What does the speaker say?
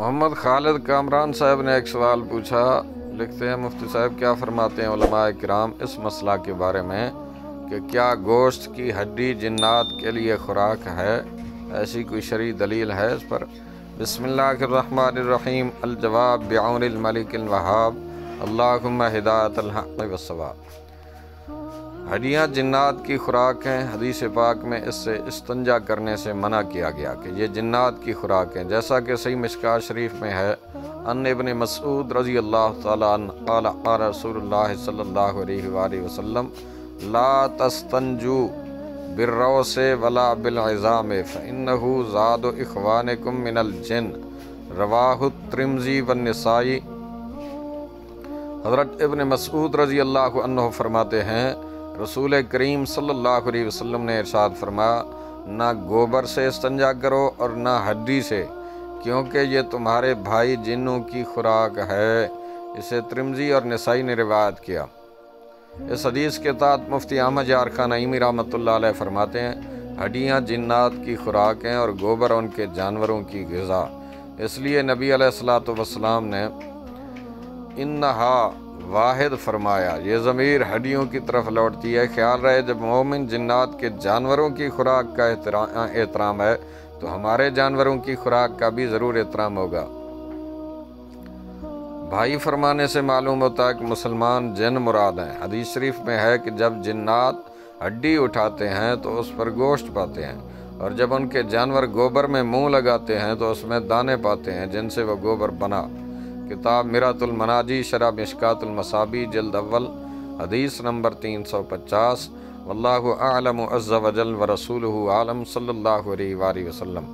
محمد خالد کامران صاحب نے ایک سوال پوچھا، لکھتے ہیں مفتی صاحب کیا فرماتے ہیں علماء کرام اس مسئلہ کے بارے میں کہ کیا گوشت کی ہڈی جنات کے لیے خوراک ہے؟ ایسی کوئی شرعی دلیل ہے اس پر؟ بسم اللہ الرحمن الرحیم۔ الجواب بعون الملک الوہاب، اللہم ہدایت الحق والصواب۔ ہڈیاں جنات کی خوراک ہیں۔ حدیث پاک میں اس سے استنجا کرنے سے منع کیا گیا کہ یہ جنات کی خوراک ہیں، جیسا کہ صحیح مشکوٰۃ شریف میں ہے، ان ابن مسعود رضی اللہ تعالیٰ عنہ قال قال رسول اللہ صلی اللہ علیہ وآلہ وسلم لا تستنجوا بالروث ولا بالعظام فإنه زاد اخوانکم من الجن، رواہ الترمذی والنسائی۔ حضرت ابن مسعود رضی اللہ عنہ فرماتے ہیں رسول کریم صلی اللہ علیہ وسلم نے ارشاد فرمایا، نہ گوبر سے استنجا کرو اور نہ ہڈی سے، کیونکہ یہ تمہارے بھائی جنوں کی خوراک ہے۔ اسے ترمذی اور نسائی نے روایت کیا۔ اس حدیث کے تحت مفتی احمد یار خان نعیمی رحمۃ اللہ علیہ فرماتے ہیں ہڈیاں جنات کی خوراک ہیں اور گوبر ان کے جانوروں کی غذا۔ اس لیے نبی علیہ الصلوۃ والسلام نے انہا واحد فرمایا۔ یہ ضمیر ہڈیوں کی طرف لوٹتی ہے۔ خیال رہے جب مومن جنات کے جانوروں کی خوراک کا احترام ہے تو ہمارے جانوروں کی خوراک کا بھی ضرور احترام ہوگا۔ بھائی فرمانے سے معلوم ہوتا ہے کہ مسلمان جن مراد ہیں۔ حدیث شریف میں ہے کہ جب جنات ہڈی اٹھاتے ہیں تو اس پر گوشت پاتے ہیں، اور جب ان کے جانور گوبر میں منہ لگاتے ہیں تو اس میں دانے پاتے ہیں جن سے وہ گوبر بنا۔ کتاب مرات المناجی شرح مشکوٰۃ المصابیح جلد اول حدیث نمبر 350۔ واللہ اعلم عز وجل ورسولہ عالم صلی اللہ علیہ وآلہ وسلم۔